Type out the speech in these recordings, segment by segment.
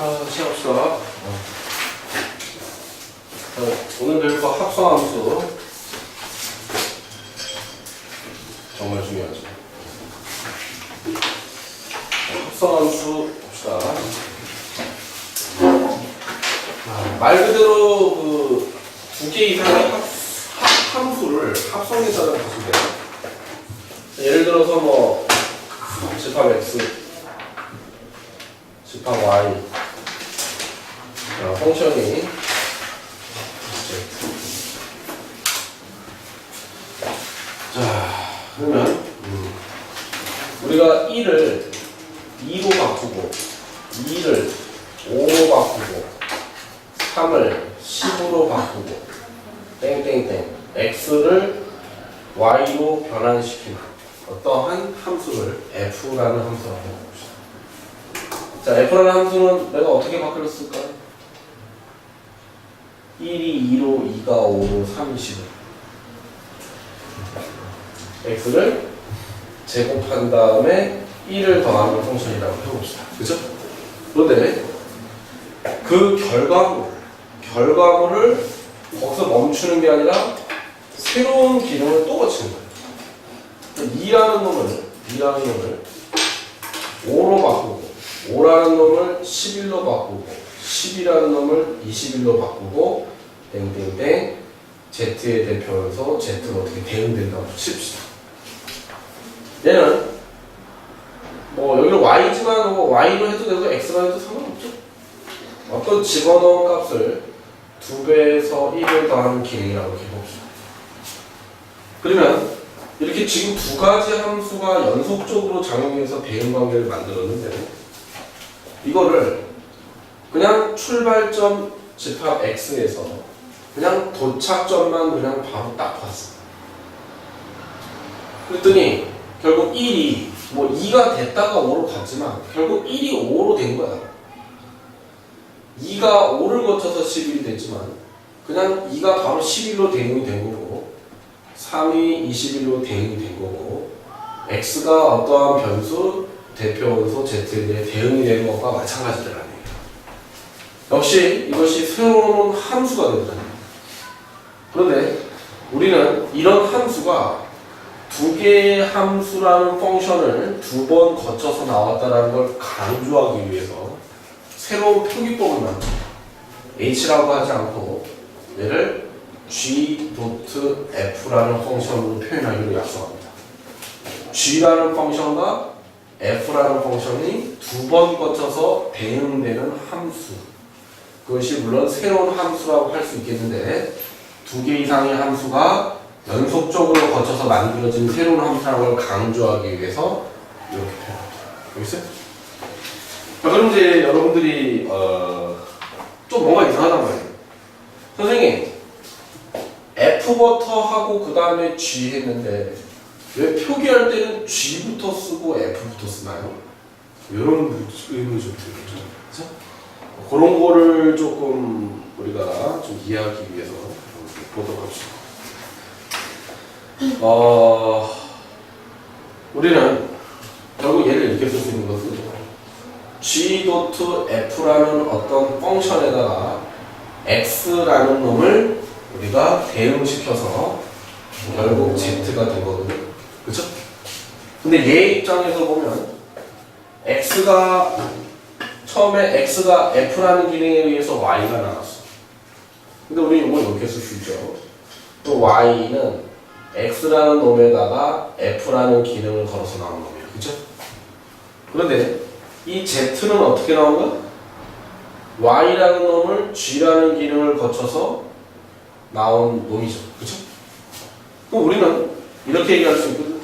시작합시다. 오늘 배울 거 합성함수 정말 중요하죠. 합성함수 봅시다. 말 그대로 두 개 이상의 함수를 합성해서 보시면 돼요. 예를 들어서 뭐 집합 x, 집합 y, 펑션이 자, 그러면 우리가 1을 2로 바꾸고 2를 5로 바꾸고 3을 10으로 바꾸고 땡땡땡 x를 y로 변환시키는 어떠한 함수를 f라는 함수라고 해봅시다. 자, f라는 함수는 내가 어떻게 바꾸었을까? 1이 2로, 2가 5로, 3이 10로 x를 제곱한 다음에 1을 더하는 펑션이라고 해봅시다. 그죠? 그런데 그 결과물을 거기서 멈추는 게 아니라 새로운 기능을 또 거치는 거예요. 2라는 놈을 5로 바꾸고 5라는 놈을 11로 바꾸고 10이라는 놈을 21로 바꾸고 땡땡땡 Z의 대표에서 Z가 어떻게 대응된다고 칩시다. 얘는 뭐 여기는 Y지만 뭐 Y로 해도 되고 X로 해도 상관없죠. 어떤 집어넣은 값을 2배에서 1을 더하는 기능이라고 해봅시다. 그러면 이렇게 지금 두 가지 함수가 연속적으로 작용해서 대응관계를 만들었는데 이거를 그냥 출발점 집합 X에서 그냥 도착점만 그냥 바로 딱 봤어. 그랬더니 결국 1이 뭐 2가 됐다가 5로 갔지만 결국 1이 5로 된 거야. 2가 5를 거쳐서 11이 됐지만 그냥 2가 바로 11로 대응이 된 거고 3이 21로 대응이 된 거고 x가 어떠한 변수, 대표원소 z에 대해 대응이 되는 것과 마찬가지라는 얘기예요. 역시 이것이 새로운 함수가 되더라고요. 그런데 우리는 이런 함수가 두 개의 함수라는 펑션을 두 번 거쳐서 나왔다는 걸 강조하기 위해서 새로운 표기법을 만듭니다. h라고 하지 않고 얘를 g.f라는 펑션으로 표현하기로 약속합니다. g라는 펑션과 f라는 펑션이 두 번 거쳐서 대응되는 함수. 그것이 물론 새로운 함수라고 할 수 있겠는데 두 개 이상의 함수가 연속적으로 거쳐서 만들어진 새로운 함수라는 걸 강조하기 위해서 이렇게 표현합니다. 알겠어요? 자, 그럼 이제 여러분들이 좀 뭔가 이상하단 말이에요. 선생님 F부터 하고 그 다음에 G 했는데 왜 표기할 때는 G부터 쓰고 F부터 쓰나요? 이런 의문이 좀 들죠. 그렇죠? 그런 거를 조금 우리가 좀 이해하기 위해서 보도록 합시다. 우리는 결국 얘를 이렇게 쓸 수 있는 것은 G.F라는 어떤 펑션에다가 X라는 놈을 우리가 대응시켜서 결국 Z가 된 거거든요. 그쵸? 근데 얘 입장에서 보면 처음에 X가 F라는 기능에 의해서 Y가 나왔어. 근데 우리 이걸 이렇게 쓸 수 있죠. 또 Y는 X라는 놈에다가 F라는 기능을 걸어서 나온 놈이에요. 그쵸? 그런데 이 Z는 어떻게 나온 거야? Y라는 놈을 G라는 기능을 거쳐서 나온 놈이죠. 그쵸? 그럼 우리는 이렇게 얘기할 수 있거든.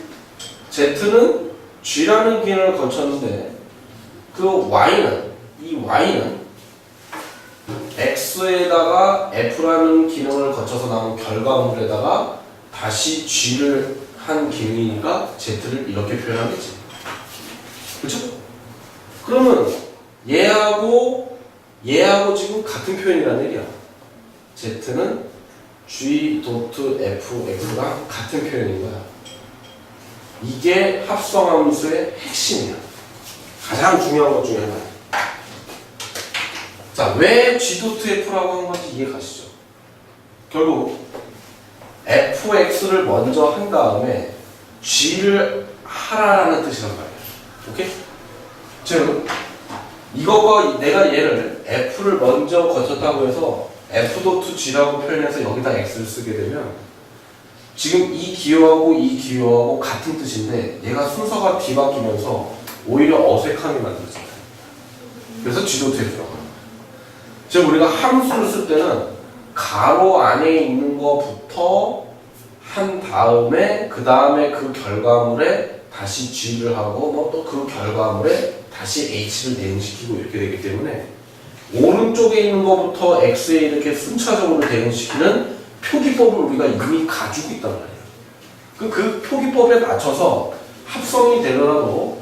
Z는 G라는 기능을 거쳤는데 그 이 Y는 X에다가 F라는 기능을 거쳐서 나온 결과물에다가 다시 G를 한 기능이니까 Z를 이렇게 표현하겠지. 그쵸? 그러면 얘하고 지금 같은 표현이라는 얘기야. Z는 G.Fx랑 같은 표현인 거야. 이게 합성함수의 핵심이야. 가장 중요한 것 중에 하나야. 자, 왜 G.F라고 한 건지 이해 가시죠? 결국 fx를 먼저 한 다음에 g를 하라라는 뜻이란 말이에요. 오케이? 즉 이거가 내가 얘를 f를 먼저 거쳤다고 해서 f.g라고 표현해서 여기다 x를 쓰게 되면 지금 이 기호하고 이 기호하고 같은 뜻인데 얘가 순서가 뒤바뀌면서 오히려 어색하게 만들어져요. 그래서 G.F라고 합니다. 즉 우리가 함수를 쓸 때는 가로 안에 있는 거부터 한 다음에 그 다음에 그 결과물에 다시 g를 하고 뭐 또 그 결과물에 다시 h를 대응시키고 이렇게 되기 때문에 오른쪽에 있는 거부터 x에 이렇게 순차적으로 대응시키는 표기법을 우리가 이미 가지고 있단 말이에요. 그 표기법에 맞춰서 합성이 되더라도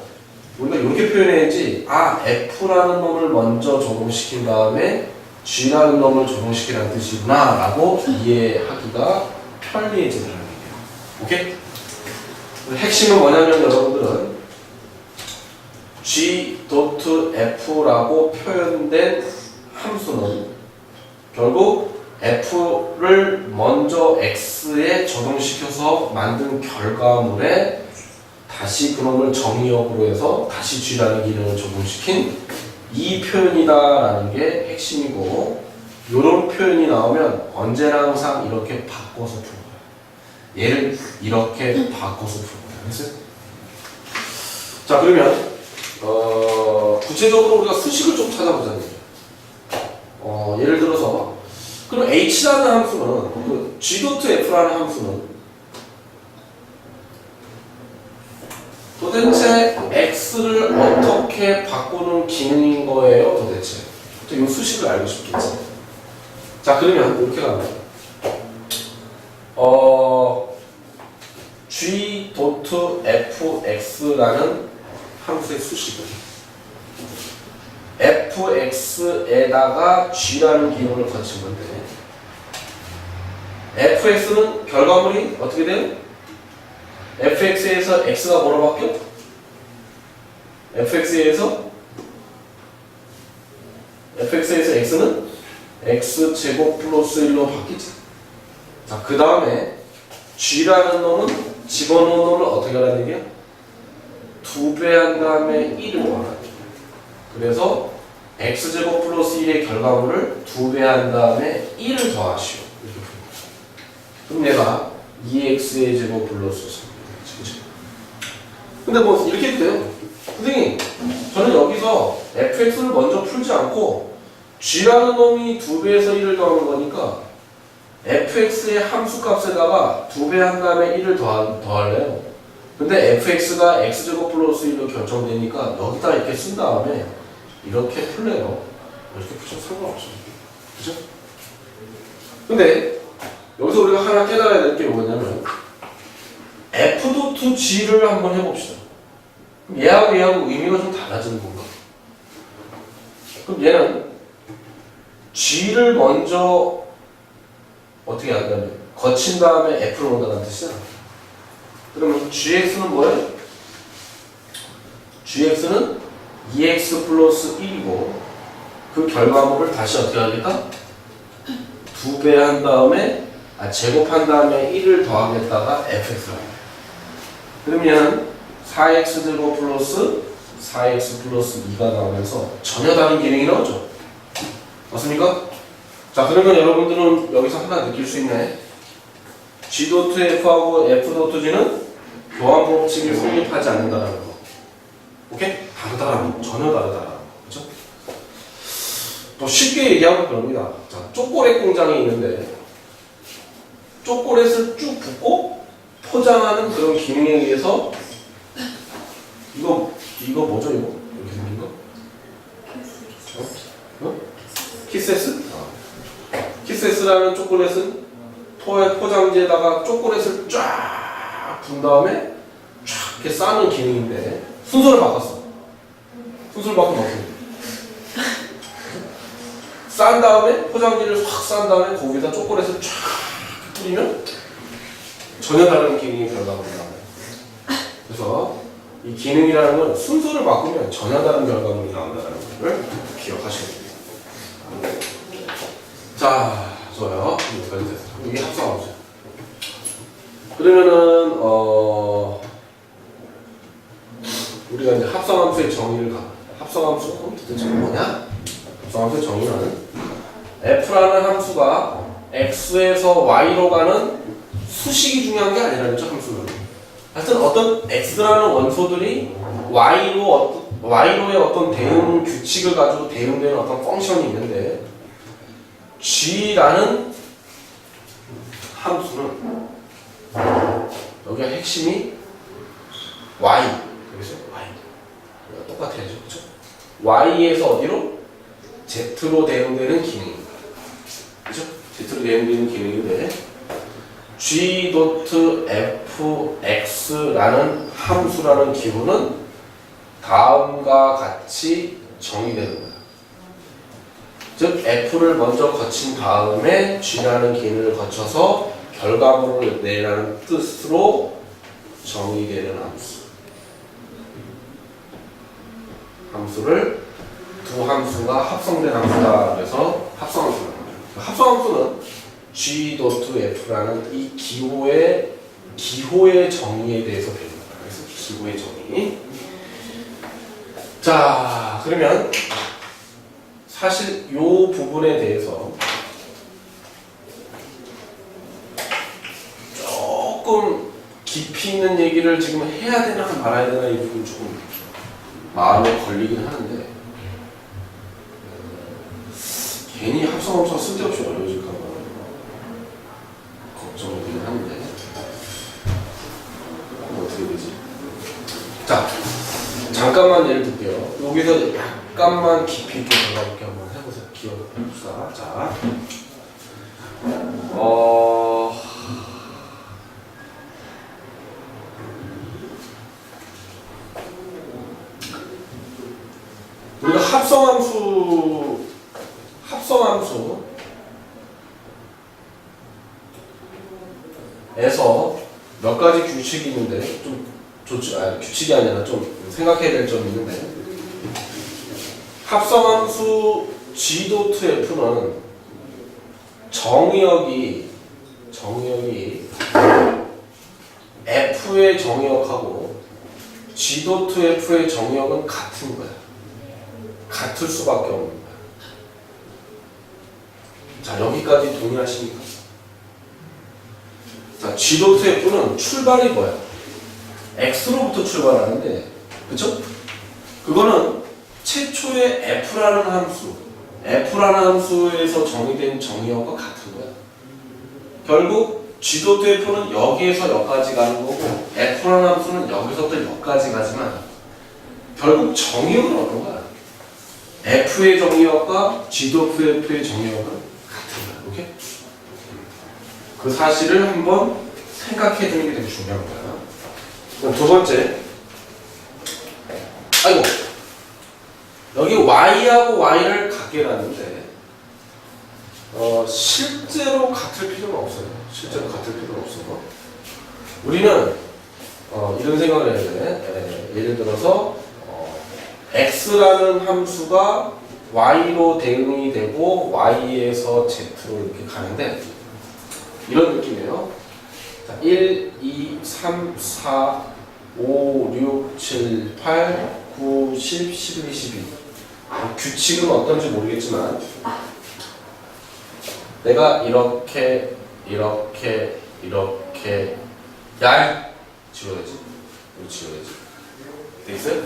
우리가 이렇게 표현해야지 f라는 놈을 먼저 적용시킨 다음에 g라는 놈을 적용시키라는 뜻이구나 라고 이해하기가 편리해지더라는 얘기예요. 오케이? 핵심은 뭐냐면 여러분들은 G.F라고 표현된 함수는 결국 F를 먼저 X에 적용시켜서 만든 결과물에 다시 그놈을 정의역으로 해서 다시 G라는 기능을 적용시킨 이 표현이다라는 게 핵심이고 이런 표현이 나오면 언제나 항상 이렇게 바꿔서 풀어요. 얘를 이렇게 바꿔서 풀어요. 됐어요? 자 그러면 구체적으로 우리가 수식을 좀 찾아보자는 얘기예요. 예를 들어서 그럼 h라는 함수는 그 G.F라는 함수는 도대체 x를 어떻게 바꾸는 기능인 거예요, 도대체? 이 수식을 알고 싶겠지. 자, 그러면 이렇게 가면 G.Fx라는 함수의 수식은 fx에다가 g라는 기능을 거친 건데 fx는 결과물이 어떻게 돼요? fx에서 x가 뭐로 바뀌어? fx에서 x는 x제곱 플러스 1로 바뀌지. 자, 그 다음에 g라는 놈은 집어넣은 놈을 어떻게 하라는 얘기야? 2배 한 다음에 1을 더하라. 그래서 x제곱 플러스 1의 결과물을 2배 한 다음에 1을 더하시오. 이렇게 그럼 내가 2x의 제곱 플러스 3. 근데 뭐 이렇게 해도 돼요. 선생님, 저는 여기서 fx를 먼저 풀지 않고 g라는 놈이 2배에서 1을 더하는 거니까 fx의 함수값에다가 2배 한 다음에 1을 더할래요. 근데 fx가 x제곱 플러스 1로 결정되니까 여기다 이렇게 쓴 다음에 이렇게 풀래요. 이렇게 풀셔도 상관없어요. 그죠? 근데 여기서 우리가 하나 깨달아야 될 게 뭐냐면 f.g를 한번 해봅시다. 그럼 얘하고 의미가 좀 달라지는 건가? 그럼 얘는 g를 먼저 어떻게 한다면 거친 다음에 f를 온다는 뜻이야. 그러면 gx는 뭐예요? gx는 2x 플러스 1이고 그 결과물을 다시 어떻게 하겠다? 2배 한 다음에 제곱한 다음에 1을 더하겠다가 fx라고 해요. 그러면 4x제곱 플러스 4x 플러스 2가 나오면서 전혀 다른 기능이 나오죠. 맞습니까? 자, 그러면 여러분들은 여기서 하나 느낄 수 있네. G.F하고 F.G는 교환 법칙이 성립하지 않는다는 거. 오케이? 다르다라는 거. 전혀 다르다라는 거. 그렇죠? 또 쉽게 얘기하면 그럽니다. 자, 초콜릿 공장이 있는데 초콜릿을 쭉 붓고 포장하는 그런 기능에 의해서 이거 뭐죠 이거? 이렇게 생긴 거? 키세스? 키세스라는 초콜릿은 포장지에다가 초콜릿을 쫙 분 다음에 쫙 이렇게 싸는 기능인데 순서를 바꿨어. 순서를 바꾸면 어떻게 돼? 싼 다음에 포장지를 확 싼 다음에 거기다 초콜릿을 쫙 뿌리면 전혀 다른 기능이 결과물이 나와요. 그래서 이 기능이라는 건 순서를 바꾸면 전혀 다른 결과물이 나온다는 걸 기억하시면 됩니다. 자, 좋아요. 여기까지 됐어. 이게 합성함수야. 그러면은 우리가 이제 합성함수의 정의를 합성함수는 도대체 뭐냐? 합성함수의 정의는 f라는 함수가 x에서 y로 가는 수식이 중요한 게 아니라죠. 함수는. 하여튼 어떤 x라는 원소들이 y로의 어떤 대응 규칙을 가지고 대응되는 어떤 펑션이 있는데 g라는 함수는 여기가 핵심이 y. 여기서 y. 똑같아야죠. 그렇죠? y에서 어디로? z로 대응되는 기능입니다. 그렇죠? z로 대응되는 기능인데 g.fx라는 함수라는 기호는 다음과 같이 정의되는 거예요. 즉 f를 먼저 거친 다음에 g라는 기능을 거쳐서 결과물을 내라는 뜻으로 정의되는 함수. 함수를 두 함수가 합성된 함수다. 그래서 합성함수라는 거예요. 합성함수는 g.f라는 이 기호의 정의에 대해서 배웁니다. 그래서 기호의 정의. 자, 그러면 사실 이 부분에 대해서 조금 깊이 있는 얘기를 지금 해야 되나 말아야 되나 이 부분 조금 마음에 걸리긴 하는데 괜히 합성함수가 쓸데없이 어려워질까 봐 걱정이긴 한데 어떻게 되지? 자, 잠깐만 예를 들게요. 여기서 약간만 깊이 있게 들어가볼게 한번 해보세요. 기억해봅시다. 자, 우리가 합성함수에서 몇 가지 규칙이 있는데 규칙이 아니라 좀 생각해야 될 점이 있는데 합성함수 g.f는 정의역이 f의 정의역하고 g.f의 정의역은 같은 거야. 같을 수밖에 없는 거야. 자, 여기까지 동의하십니까? 자, g.f는 출발이 뭐야? x로부터 출발하는데, 그쵸? 그거는 최초의 f라는 함수에서 정의된 정의어가 같은 거야. 결국 g.f는 여기에서 여기까지 가는 거고 f라는 함수는 여기서부터 여기까지 가지만 결국 정의어는 어떤 거야? f의 정의어가 g.f의 정의어가 같은 거야. 오케이? 그 사실을 한번 생각해 두는 게 되게 중요한 거야. 두 번째, 아이고, 여기 y하고 y를 같게 놨는데 실제로 같을 필요는 없어요. 실제로 같을 필요는 없어요. 우리는 이런 생각을 해야 돼. 예를 들어서 x라는 함수가 y로 대응이 되고 y에서 z로 이렇게 가는데 이런 느낌이에요. 자, 1, 2, 3, 4, 5, 6, 7, 8, 9, 10, 11, 12. 규칙은 어떤지 모르겠지만 내가 이렇게 야! 지워야지. 이거 지워야지. 되겠어요?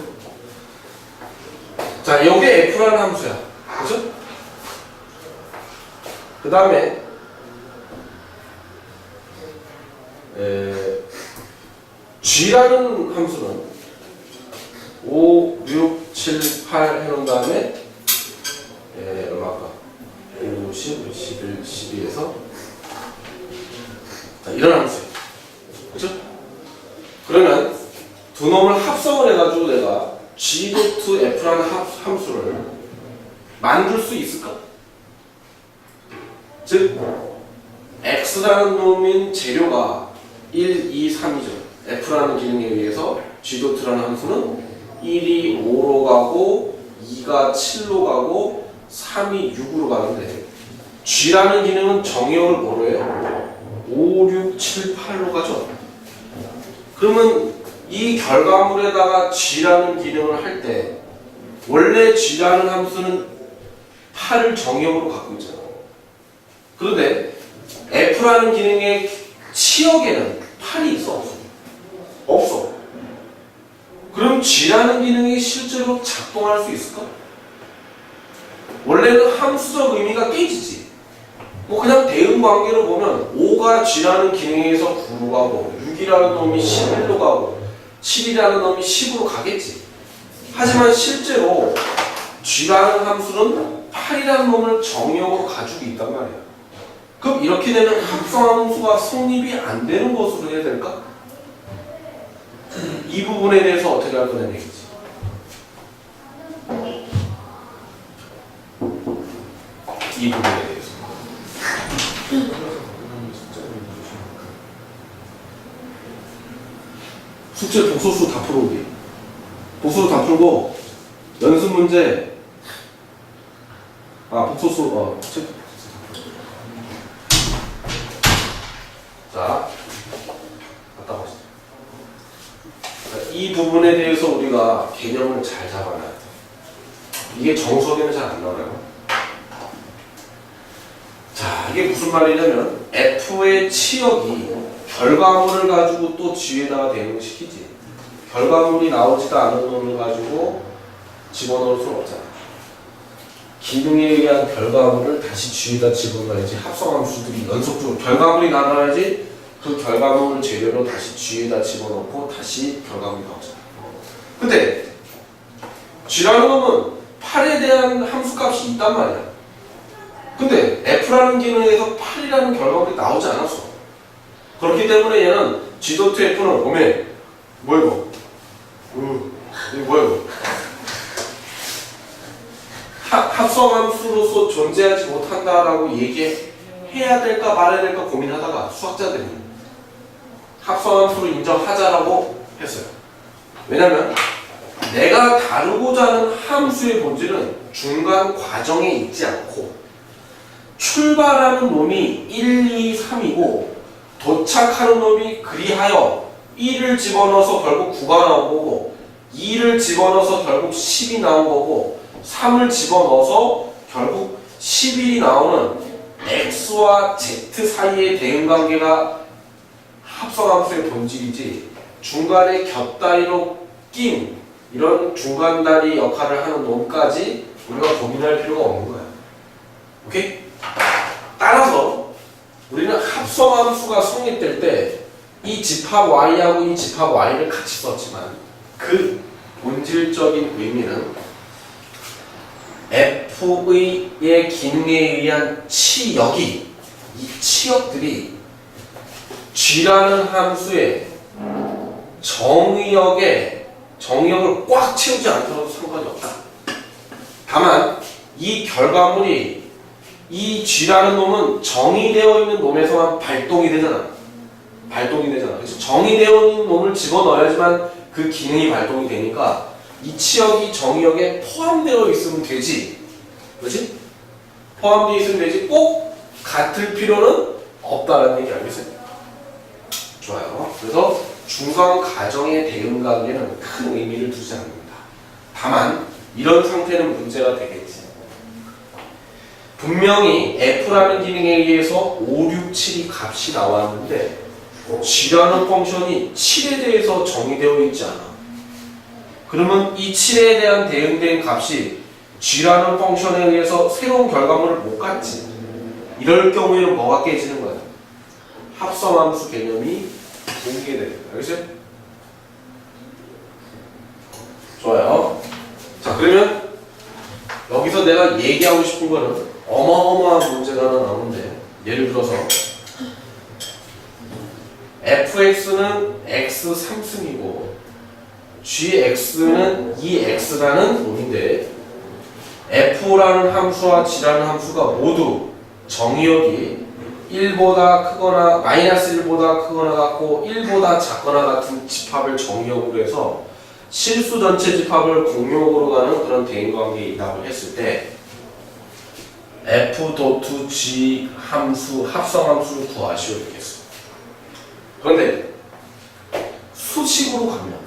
자, 요게 f라는 함수야. 그죠? 그 다음에 g라는 함수는 5, 6, 7, 8 해놓은 다음에 얼마일까? 5, 10, 11, 12에서 자, 이런 함수예요. 그렇죠? 그러면 두 놈을 합성을 해가지고 내가 g.f라는 함수를 만들 수 있을까? 즉 x라는 놈인 재료가 1, 2, 3이죠. f라는 기능에 의해서 g.라는 함수는 1이 5로 가고 2가 7로 가고 3이 6으로 가는데 G라는 기능은 정의역을 뭐로 해요? 5, 6, 7, 8로 가죠. 그러면 이 결과물에다가 G라는 기능을 할 때 원래 G라는 함수는 8을 정의역으로 갖고 있잖아요. 그런데 F라는 기능의 치역에는 8이 있어? 없어? 없어. 그럼 G라는 기능이 실제로 작동할 수 있을까? 원래는 함수적 의미가 깨지지. 뭐 그냥 대응 관계로 보면 5가 G라는 기능에서 9로 가고 6이라는 놈이 11로 가고 7이라는 놈이 10으로 가겠지. 하지만 실제로 G라는 함수는 8이라는 놈을 정의역으로 가지고 있단 말이야. 그럼 이렇게 되면 합성함수가 성립이 안 되는 것으로 해야 될까? 이 부분에 대해서 어떻게 할 거냐는 얘기지. 이 부분에 대해서. 숙제 독소수 다 풀어오기. 독소수 다 풀고 연습 문제 독소수 자 갔다 보시죠. 이 부분에 대해서 우리가 개념을 잘 잡아놔야 돼. 이게 정석에는 잘 안 나와요. 자, 이게 무슨 말이냐면 F의 치역이 결과물을 가지고 또 G에다가 대응을 시키지. 결과물이 나오지도 않은 놈을 가지고 집어넣을 수는 없잖아. 기능에 의한 결과물을 다시 G에다 집어넣어야지. 합성함수들이 연속적으로 결과물이 나와야지 그 결과물을 재료로 다시 G에다 집어넣고 다시 결과물이 나오잖아. 근데 G라는 놈은 8에 대한 함수값이 있단 말이야. 근데 F라는 기능에서 8이라는 결과물이 나오지 않았어. 그렇기 때문에 얘는 G.F는 오메 뭐야 이거? 이거 뭐야 이거? 합성함수로서 존재하지 못한다라고 얘기해야 될까 말아야 될까 고민하다가 수학자들이 합성함수로 인정하자라고 했어요. 왜냐면 내가 다루고자 하는 함수의 본질은 중간 과정에 있지 않고 출발하는 놈이 1, 2, 3이고 도착하는 놈이 그리하여 1을 집어넣어서 결국 9가 나온 거고 2를 집어넣어서 결국 10이 나온 거고 3을 집어넣어서 결국 11이 나오는 X와 Z 사이의 대응관계가 합성함수의 본질이지 중간에 곁다리로 낀 이런 중간다리 역할을 하는 놈까지 우리가 고민할 필요가 없는 거야. 오케이? 따라서 우리는 합성함수가 성립될 때 이 집합 y하고 이 집합 y를 같이 썼지만 그 본질적인 의미는 f의 기능에 의한 치역이 이 치역들이 g라는 함수의 정의역을 꽉 채우지 않더라도 상관이 없다. 다만 이 결과물이 이 G라는 놈은 정의되어 있는 놈에서만 발동이 되잖아. 그래서 정의되어 있는 놈을 집어넣어야지만 그 기능이 발동이 되니까 이 치역이 정의역에 포함되어 있으면 되지. 그렇지? 포함되어 있으면 되지. 꼭 같을 필요는 없다라는 얘기 알겠어요? 좋아요. 그래서 중간 과정의 대응 관계는 큰 의미를 두지 않는다. 다만 이런 상태는 문제가 되겠지. 분명히 F라는 기능에 의해서 5, 6, 7이 값이 나왔는데 G라는 펑션이 7에 대해서 정의되어 있지 않아. 그러면 이 7에 대한 대응된 값이 G라는 펑션에 의해서 새로운 결과물을 못 갖지. 이럴 경우에는 뭐가 깨지는 거야? 합성함수 개념이 붕괴되는 거야. 알겠어요? 좋아요. 자, 그러면 여기서 내가 얘기하고 싶은 거는 어마어마한 문제가 하나 나오는데 예를 들어서 fx는 x 3승이고 gx는 2x라는 놈인데 f라는 함수와 g라는 함수가 모두 정의역이 1보다 크거나 마이너스 1보다 크거나 같고 1보다 작거나 같은 집합을 정의역으로 해서 실수 전체 집합을 공역으로 가는 그런 대인관계에 있다고 했을 때 f 도트 g 함수 합성함수를 구하시오 이렇게 했어. 그런데 수식으로 가면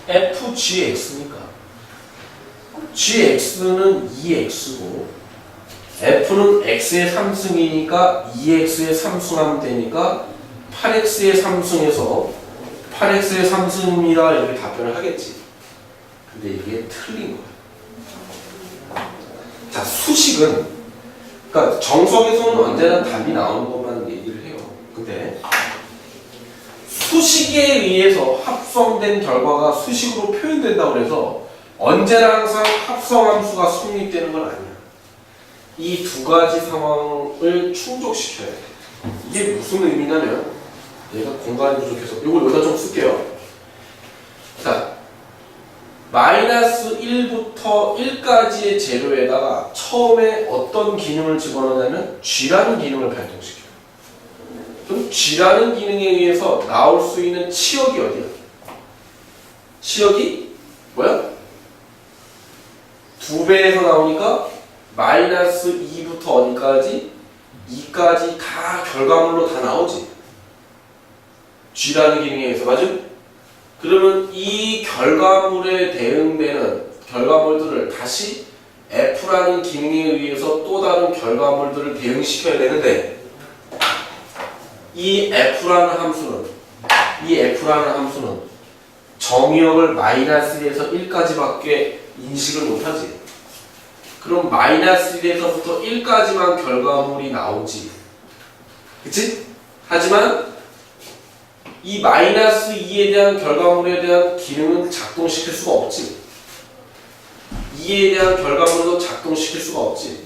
fgx니까 gx는 2x고 f는 x의 3승이니까 2x의 3승하면 되니까 8x의 3승에서 8x의 3승이라 이렇게 답변을 하겠지. 근데 이게 틀린 거야. 자, 수식은 그러니까 정석에서는 언제나 답이 나오는 것만 얘기를 해요. 근데 수식에 의해서 합성된 결과가 수식으로 표현된다고 해서 언제나 항상 합성함수가 성립되는 건 아니야. 이 두 가지 상황을 충족시켜야 돼. 이게 무슨 의미냐면 얘가 공간이 부족해서 이걸 여기다 좀 쓸게요. 자, 마이너스 1부터 1까지의 재료에다가 처음에 어떤 기능을 집어넣냐면 G라는 기능을 발동시켜요. 그럼 G라는 기능에 의해서 나올 수 있는 치역이 어디야? 치역이 뭐야? 2배에서 나오니까 마이너스 2부터 어디까지? 2까지 다 결과물로 다 나오지. G라는 기능에 의해서 맞죠? 그러면 이 결과물에 대응되는 결과물들을 다시 F라는 기능에 의해서 또 다른 결과물들을 대응시켜야 되는데 이 F라는 함수는 정의역을 마이너스 1에서 1까지밖에 인식을 못하지. 그럼 마이너스 1에서부터 1까지만 결과물이 나오지. 그치? 하지만 이 마이너스 2에 대한 결과물에 대한 기능은 작동시킬 수가 없지. 2에 대한 결과물도 작동시킬 수가 없지.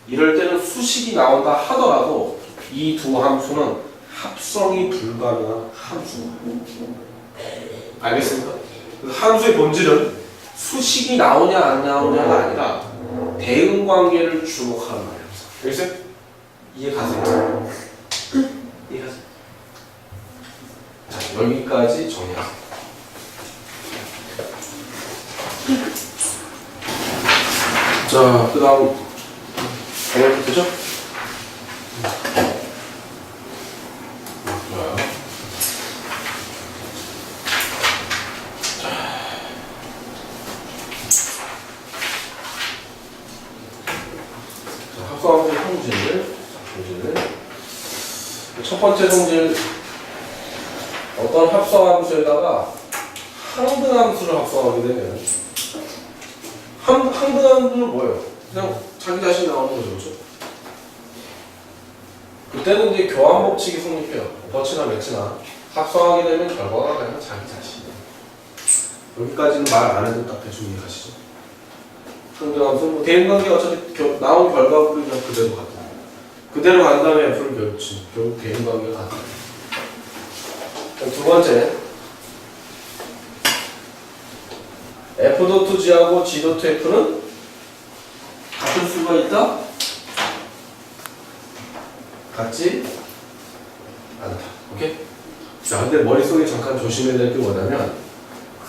이럴 때는 수식이 나온다 하더라도 이 두 함수는 합성이 불가능한 함수다. 알겠습니까? 함수의 본질은 수식이 나오냐 안 나오냐가 아니라 대응관계를 주목하는 말이야. 알겠어요? 이해가세요? 이해가세요? 자, 여기까지 정리하세요. 자, 그 다음 정리부터죠? 좋아요. 자, 합성함수의 성질. 첫 번째 성질, 어떤 합성함수에다가 항등함수를 합성하게 되면 항등함수는 뭐예요? 그냥 자기 자신이 나오는 거죠. 그렇죠? 그때는 이제 교환 법칙이 성립해요. 버치나 매치나 합성하게 되면 결과가 그냥 자기 자신이에요. 여기까지는 말 안 해도 딱 대충 이해하시죠? 항등함수, 뭐 대응관계 어차피 나온 결과물이 그냥 그대로 같아요. 그대로 간 다음에 F를 결치. 결국 대응관계가 같아요. 두 번째, F.G하고 G.F는 같은 수가 있다? 같지 않다. 오케이? 자, 근데 머릿속에 잠깐 조심해야 될 게 뭐냐면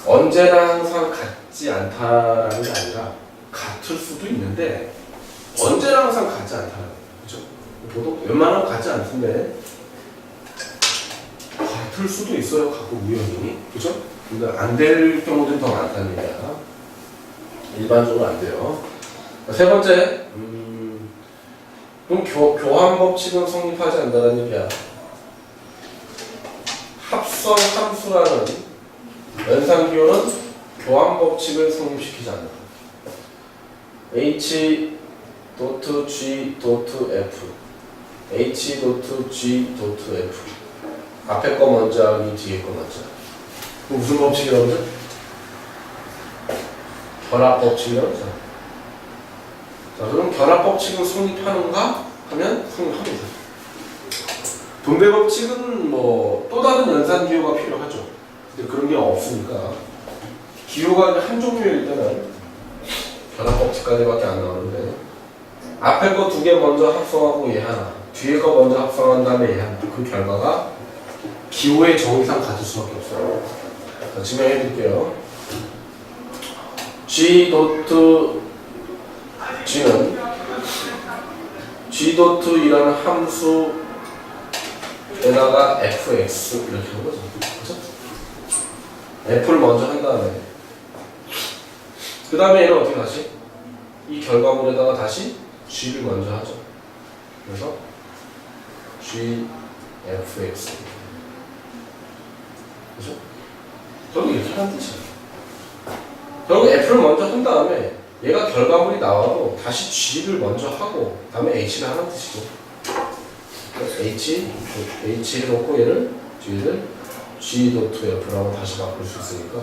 언제나 항상 같지 않다라는 게 아니라 같을 수도 있는데 언제나 항상 같지 않다라는 거예요. 그렇죠? 보통 웬만하면 같지 않던데 같을 수도 있어요. 가끔 우연히. 그죠? 근데 안 될 경우들이 더 많다는 얘기야. 일반적으로 안 돼요. 세 번째, 그럼 교환 법칙은 성립하지 않는다는 얘기야. 합성 함수라는 연산기호는 교환 법칙을 성립시키지 않는다. H.G.F H.G.F 앞에 거 먼저 하기, 뒤에 거 먼저 하기. 그럼 무슨 법칙이라고 그러죠? 결합 법칙이라고 그러죠. 자, 그럼 결합 법칙은 성립하는가? 하면 성립합니다. 분배 법칙은 뭐 또 다른 연산 기호가 필요하죠. 근데 그런 게 없으니까 기호가 한 종류일 때는 결합 법칙까지밖에 안 나오는데 앞에 거 두 개 먼저 합성하고 얘 하나, 뒤에 거 먼저 합성한 다음에 얘 하나. 그 결과가 기호의 정의상 같을 수밖에 없어요. 자, 증명해 드릴게요. G.F g는 g.2이라는 함수에다가 fx 이렇게 한 거죠. 그렇죠? f를 먼저 한 다음에 그 다음에 얘는 어떻게 다시 이 결과물에다가 다시 g를 먼저 하죠. 그래서 gfx 그죠? 결국 이렇게 하는 뜻이에요. 결국 f를 먼저 한 다음에 얘가 결과물이 나와도 다시 g를 먼저 하고 그 다음에 h를 하는 뜻이죠. h 해놓고 얘를 g.f라고 다시 바꿀 수 있으니까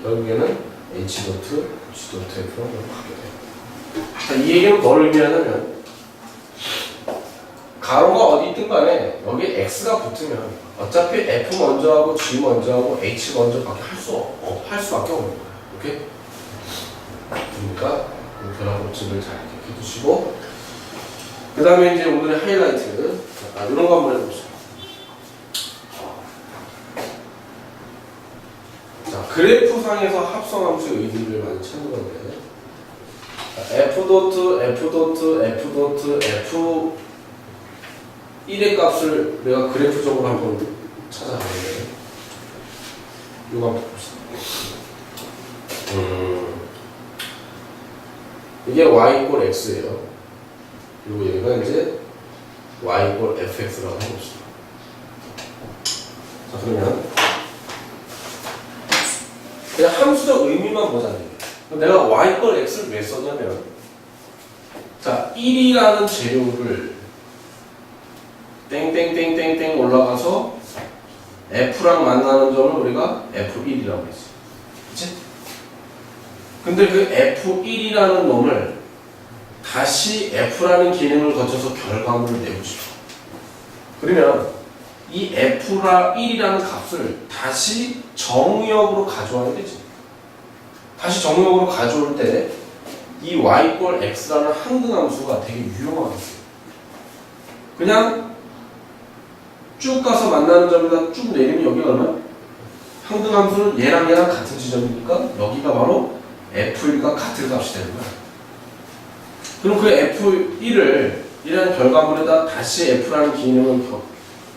결국에는 h.g.f라고 바뀌게 돼요. 자, 이 얘기는 뭘 의미하냐면 가로가 어디 있든 간에 여기에 x가 붙으면 어차피 f 먼저 하고 g 먼저 하고 h 먼저밖에 할 수밖에 없는 거예요. 오케이? 그러니까 변화법칙을 잘 이렇게 해두시고 그 다음에 이제 오늘의 하이라이트 이런 거 한번 해봅시다. 자, 그래프상에서 합성함수의 의미를 많이 찾는 건데 F1의 값을 내가 그래프적으로 한번 찾아보는데 이거 한번 봅시다. 이게 y = x예요. 그리고 얘가 이제 y = fx라고 해봅시다. 자, 그러면 그냥 함수적 의미만 보자는 얘기예요. 내가 y = x를 왜 썼냐면 자, 1이라는 재료를 땡땡땡땡땡 올라가서 f랑 만나는 점을 우리가 f1이라고 했어요. 그치? 근데 그 f1이라는 놈을 다시 f라는 기능을 거쳐서 결과물을 내고 싶어. 그러면 이 f1이라는 값을 다시 정의역으로 가져와야 되지. 다시 정의역으로 가져올 때 이 y = x라는 항등함수가 되게 유용하겠어요. 그냥 쭉 가서 만나는 점에다 쭉 내리면 여기가 얼마야? 항등함수는 얘랑 같은 지점이니까 여기가 바로 f1과 같은 값이 되는 거야. 그럼 그 f1을 이라는 결과물에다 다시 f라는 기능을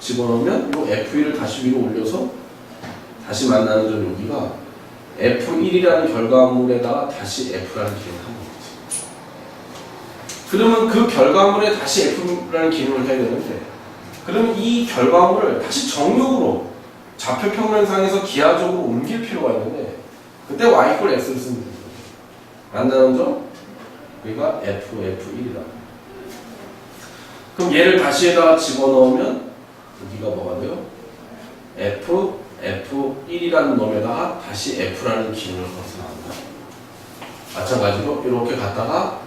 집어넣으면 이 f1을 다시 위로 올려서 다시 만나는 점 여기가 f1이라는 결과물에다가 다시 f라는 기능을 한 거지. 그러면 그 결과물에 다시 f라는 기능을 해야 되는데 그러면 이 결과물을 다시 정육으로 좌표 평면상에서 기하적으로 옮길 필요가 있는데 그때 y = x를 쓰면 돼요. 만나는 점 여기가 f1이다. 그럼 얘를 다시 에다가 집어넣으면 여기가 뭐가 돼요? f1이라는 놈에다가 다시 f라는 기능을 걸어서 나온다. 마찬가지로 이렇게 갔다가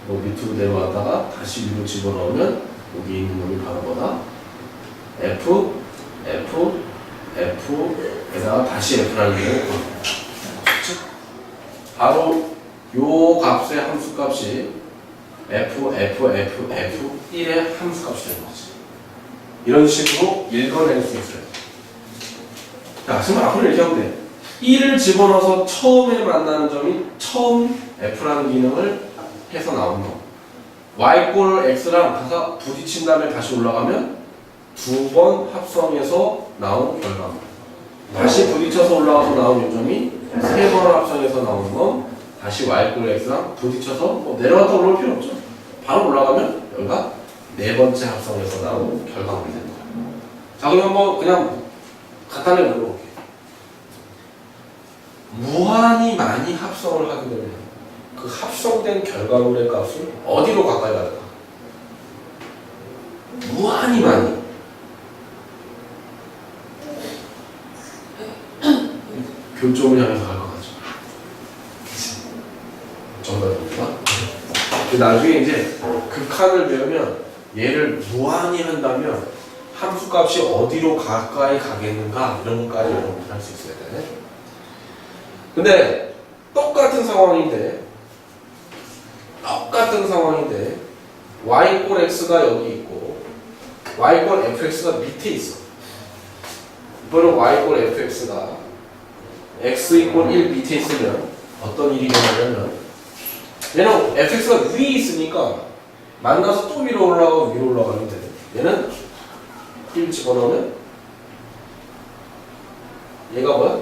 뭐 밑으로 내려왔다가 다시 위로 집어넣으면 여기 있는 놈이 바로 뭐다? f에다가 다시 f라는 기능을 걸어서 바로 요 값의 함수값이 f1의 함수값이 되는 거지. 이런 식으로 읽어낼 수 있어요. 자, 지금 앞으로 이렇게 하면 돼. 1을 집어넣어서 처음에 만나는 점이 처음 f라는 기능을 해서 나온 거. y = x랑 가서 부딪힌 다음에 다시 올라가면 두 번 합성해서 나온 결과물. 다시 부딪혀서 올라가서 나온 요점이 세 번 합성해서 나온 건 다시 y = x랑 부딪혀서 뭐 내려갔다 올라올 필요 없죠. 바로 올라가면 여기가 네 번째 합성해서 나온 결과물이 되는 거예요. 자, 그럼 한번 그냥 간단하게 물어볼게요. 무한히 많이 합성을 하게 되면 그 합성된 결과물의 값을 어디로 가까이 갈까? 무한히 많이. 교점을 향해서 갈 것 같죠. 정답입니다. 나중에 이제 극한을 배우면 얘를 무한히 한다면 함수값이 어디로 가까이 가겠는가 이런 것까지 여러분들 할 수 있어야 돼. 근데 똑같은 상황인데 y = x가 여기 있고 y = fx가 밑에 있어. 이번엔 y = fx가 x = 1 밑에 있으면 어떤 일이 일어나냐면 얘는 fx가 위에 있으니까 만나서 또 위로 올라가면 돼. 얘는 1 집어넣으면 얘가 뭐야?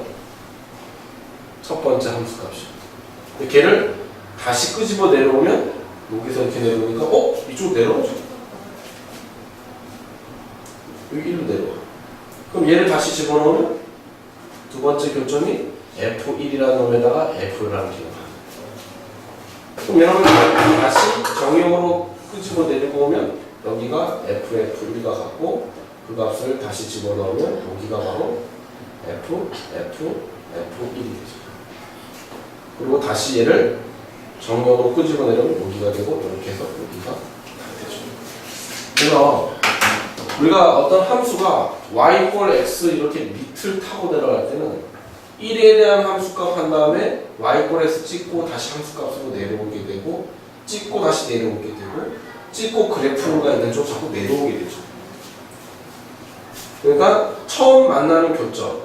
첫 번째 함수 값이야. 근데 걔를 다시 끄집어 내려오면 여기서 이렇게 내려오니까 이쪽으로 내려오죠. 여기 1로 내려와. 그럼 얘를 다시 집어넣으면 두 번째 교점이 F1이라는 놈에다가 F라는 기호가. 그럼 얘는 다시 정형으로 끄집어 내리고 오면 여기가 F1가 같고 그 값을 다시 집어넣으면 여기가 바로 F1이 되죠. 그리고 다시 얘를 정형으로 끄집어 내려면 여기가 되고 이렇게 해서 여기가 되죠. 그래서 우리가 어떤 함수가 y = x 이렇게 밑을 타고 내려갈 때는 1에 대한 함수값 한 다음에 y = x 찍고 다시 함수값으로 내려오게 되고 찍고 다시 내려오게 되고 찍고 그래프가 있는 쪽 자꾸 내려오게 되죠. 그러니까 처음 만나는 교점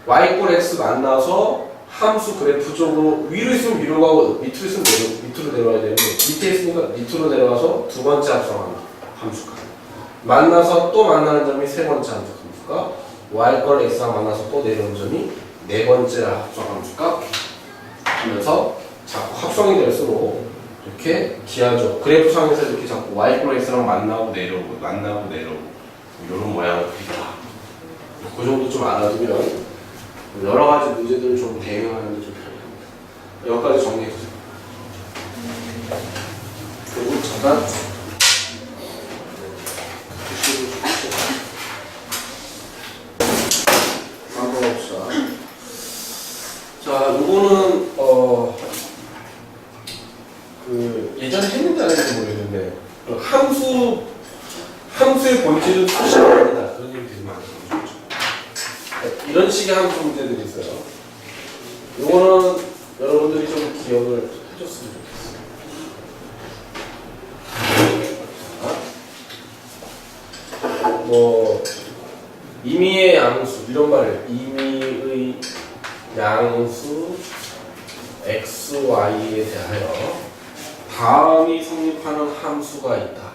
y = x 만나서 함수 그래프 쪽으로 위로 있으면 위로 가고 밑으로 있으면 밑으로 내려와야 되는데 밑에 있으니까 밑으로 내려가서 두 번째 합성 함수값 만나서 또 만나는 점이 세 번째 함수가 y = x랑 만나서 또 내려오는 점이 네 번째 합성 함수값 하면서 자꾸 합성이 될수록 이렇게 기하죠. 그래프상에서 이렇게 자꾸 y = x랑 만나고 내려오고 이런 모양을 그리다. 그 정도 좀 알아두면 여러 가지 문제들을 좀 대응하는 게 좀 편합니다. 여기까지 정리해주세요. 그리고 잠깐 한번 봅시다. 자, 요거는 예전에 했는지 안 했는지 모르겠는데 함수의 본질은 수식이 아니다 그런 얘기 되게 많이 이런 식의 함수 문제들이 있어요. 요거는 여러분들이 좀 기억을 해줬으면 좋겠어요. 임의의 양수 이런 말 임의의 양수 x, y에 대하여 다음이 성립하는 함수가 있다.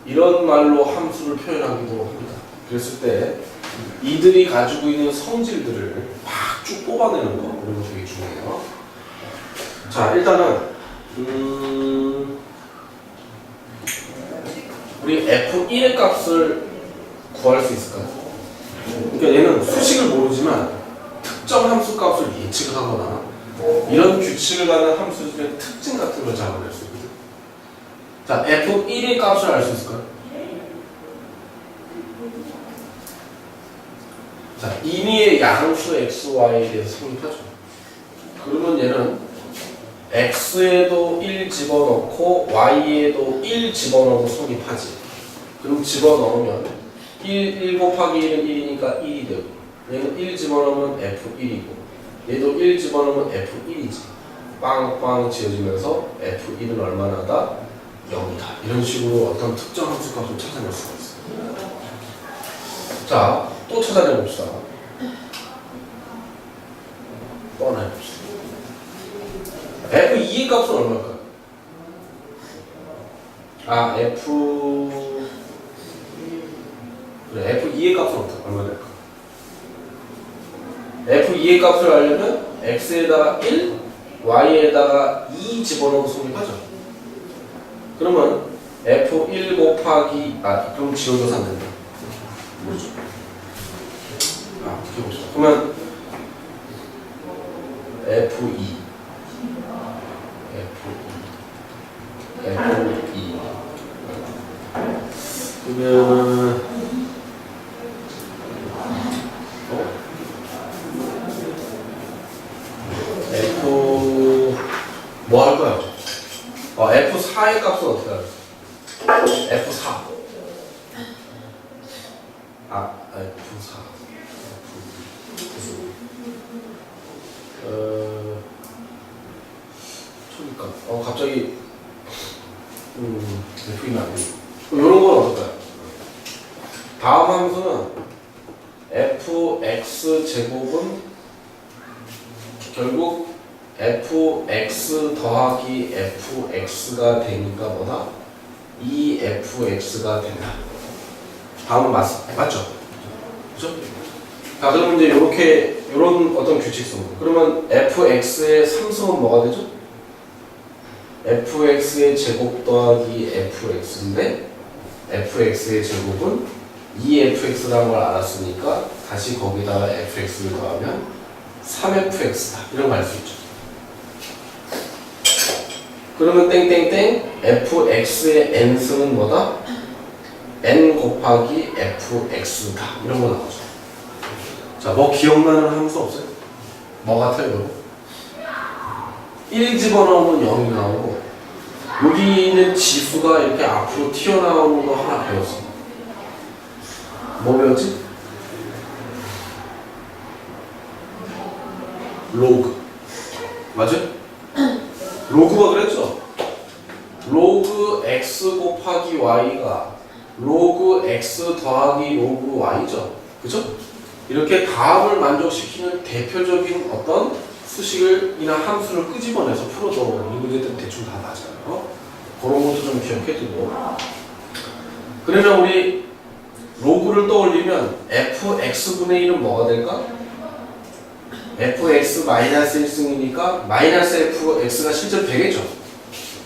이런 말로 함수를 표현하기도 합니다. 그랬을 때 이들이 가지고 있는 성질들을 막 쭉 뽑아내는 거 이런 거 되게 중요해요. 자, 일단은 우리 f1의 값을 구할 수 있을까요? 그러니까 얘는 수식을 모르지만 특정 함수 값을 예측을 하거나 이런 규칙을 가는 함수들의 특징 같은 걸 잡아낼 수 있거든요. 자, f1의 값을 알 수 있을까요? 자, 임의의 양수 x, y에 대해서 성립하죠. 그러면 얘는 x에도 1 집어넣고 y에도 1 집어넣고 성립하지. 그럼 집어넣으면 1 곱하기 1은 1이니까 1이 되고 얘는 1 집어넣으면 f1이고 얘도 1 집어넣으면 f1이지. 빵빵 지어지면서 f1은 얼마나 하다? 0이다. 이런 식으로 어떤 특정 함수값을 찾아낼 수가 있어요. 자, 또 찾아내봅시다. 또 하나 해봅시다. F2의 값은 얼마일까요? F2의 값은 얼마 될까? F2의 값을 알려면 X에다가 1, Y에다가 2 집어넣고 성립하죠. 그러면 F1 곱하기, 그럼 지워져서 안 된다. 모르죠. 어떻게 보죠? 그러면 F2 그러면 F 뭐 할까요? F4의 값은 어떻게 할까요? F4 F4 초기값 갑자기 F이면 안 돼. 이런 건 어떨까요? 다음 함수는 fx 제곱은 결국 fx 더하기 fx가 되니까 뭐다? 2fx가 된다. 다음은 맞죠? 그죠? 자, 그러면 이제 요렇게, 요런 어떤 규칙성. 그러면 fx의 3승은 뭐가 되죠? fx의 제곱 더하기 fx인데, fx의 제곱은 2fx라는 걸 알았으니까, 다시 거기다가 fx를 더하면 3fx다. 이런 거 알 수 있죠. 그러면 땡땡땡, fx의 n승은 뭐다? n 곱하기 fx다. 이런 거 나오죠. 자, 뭐 기억나는 함수 없어요? 뭐 같아요, 여러분? 1 집어넣으면 0이 나오고, 여기 있는 지수가 이렇게 앞으로 튀어나오는 거 하나 배웠어. 뭐 배웠지? 로그. 맞아요? 로그가 그랬죠? 로그 x 곱하기 y가 로그 x 더하기 로그 y죠? 그죠? 이렇게 다음을 만족시키는 대표적인 어떤 수식이나 함수를 끄집어내서 풀어도 이 문제들은 대충 다 맞아요. 그런 것도 좀 기억해두고. 그러면 우리 로그를 떠올리면 fx분의 1은 뭐가 될까? fx 마이너스 1승이니까 마이너스 fx가 실제로 되겠죠?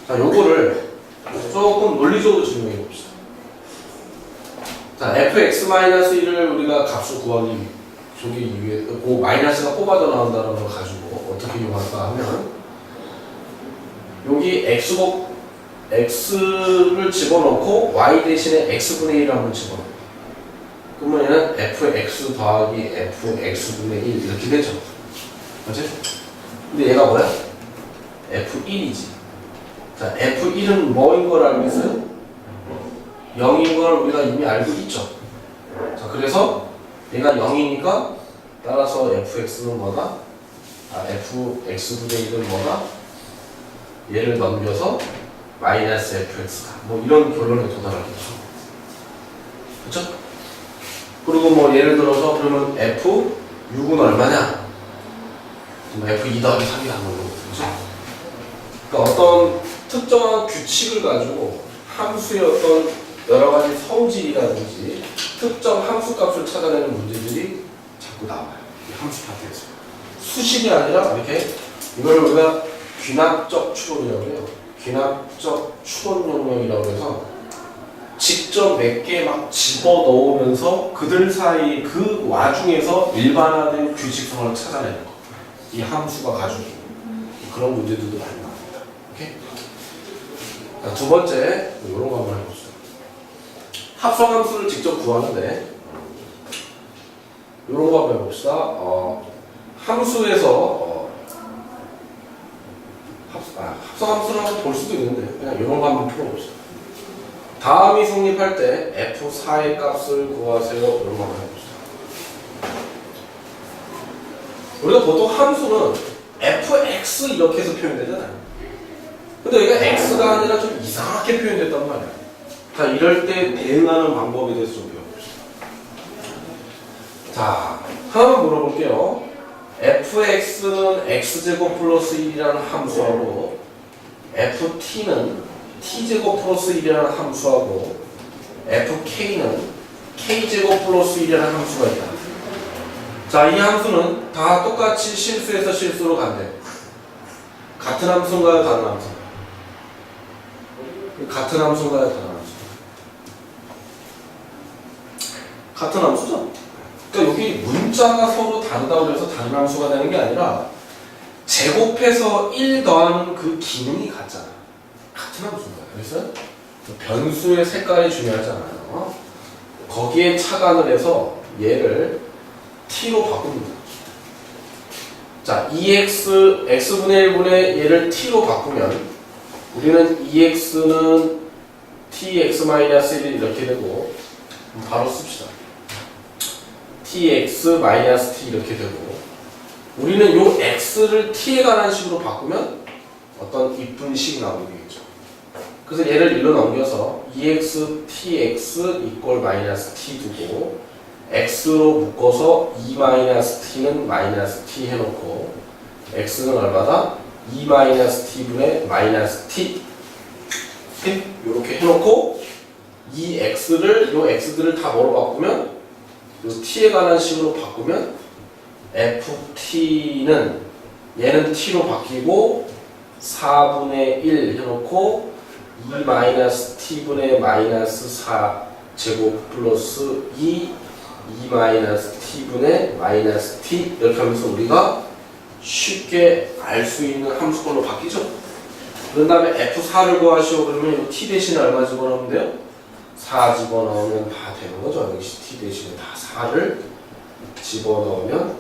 자, 요거를 조금 논리적으로 증명해 봅시다. 자, fx-1을 우리가 값을 구하기 위해 그 마이너스가 뽑아져 나온다는 걸 가지고 어떻게 이용할까 하면 여기 x를 집어넣고 y 대신에 x분의 1을 한번 집어넣어요. 그러면 얘는 fx 더하기 fx분의 1 이렇게 되죠. 맞지? 근데 얘가 뭐야? f1이지. 자, f1은 뭐인 걸 알고 있어요? 0인 걸 우리가 이미 알고 있죠. 자, 그래서 얘가 0이니까 따라서 fx는 뭐다? fx분의 1은 뭐다? 얘를 넘겨서 마이너스 fx다. 뭐 이런 결론에 도달하겠죠. 그렇죠? 그리고 뭐 예를 들어서 그러면 f6은 얼마냐? f2 더하기 3이 나오는 거죠. 그러니까 어떤 특정한 규칙을 가지고 함수의 어떤 여러 가지 성질이라든지 특정 함수 값을 찾아내는 문제들이 자꾸 나와요. 이 함수 파트에서. 수식이 아니라 이렇게 이걸 우리가 귀납적 추론이라고 해요. 귀납적 추론 영역이라고 해서 직접 몇 개 막 집어 넣으면서 그들 사이 그 와중에서 일반화된 규칙성을 찾아내는 거. 이 함수가 가지고 있는 그런 문제들도 많이 나옵니다. 오케이? 자, 두 번째 이런 거 한번 해봅시다. 합성함수를 직접 구하는데 이런 거 한번 해봅시다. 함수에서 합성함수를 한번 볼 수도 있는데 그냥 이런 거 한번 풀어봅시다. 다음이 성립할 때 f4의 값을 구하세요. 이런 거 한번 해봅시다. 우리가 보통 함수는 fx 이렇게 해서 표현되잖아요. 근데 여기가 x가 아니라 좀 이상하게 표현됐단 말이야. 자, 이럴 때 대응하는 방법에 대해서 좀 배워봅시다. 자, 하나만 물어볼게요. fx는 x제곱 플러스 1이라는 함수하고 ft는 t제곱 플러스 1이라는 함수하고 fk는 k제곱 플러스 1이라는 함수가 있다. 자, 이 함수는 다 똑같이 실수에서 실수로 간대. 같은 함수인가요? 다른 함수인가요? 같은 함수인가요? 다른 함수인가요? 같은 함수죠? 그러니까 여기 문자가 서로 다르다고 해서 다른 함수가 되는 게 아니라 제곱해서 1 더하는 그 기능이 같잖아. 같은 함수인 거야. 그래서 변수의 색깔이 중요하잖아요. 거기에 착안을 해서 얘를 t로 바꿉니다. 자, x분의 1분의 얘를 t로 바꾸면 우리는 ex는 tx-1이 이렇게 되고 바로 씁시다. tx-t 이렇게 되고 우리는 요 x를 t에 관한 식으로 바꾸면 어떤 이쁜 식이 나오게 되겠죠. 그래서 얘를 일로 넘겨서 ex tx 이꼴 마이너스 t 두고 x로 묶어서 2-t는 마이너스 t 해놓고 x는 얼마다? 2-t분의 마이너스 t 이렇게 해놓고 이 x를 요 x들을 다 뭐로 바꾸면 요 t에 관한 식으로 바꾸면 ft는 얘는 t로 바뀌고 4분의 1 해놓고 2-t분의 마이너스 4 제곱 플러스 2-t분의 마이너스 t 이렇게 하면서 우리가 쉽게 알 수 있는 함수꼴로 바뀌죠. 그런 다음에 F4를 구하시오. 그러면 이 t 대신에 얼마 집어넣으면 돼요? 4 집어넣으면 다 되는 거죠. 역시 t 대신에 다 4를 집어넣으면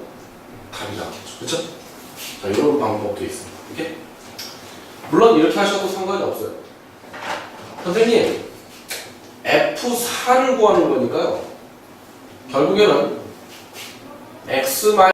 답이 나겠죠. 그렇죠? 자, 이런 방법도 있습니다. 이렇게? 물론 이렇게 하셔도 상관이 없어요. 선생님, F4를 구하는 거니까요. 결국에는 x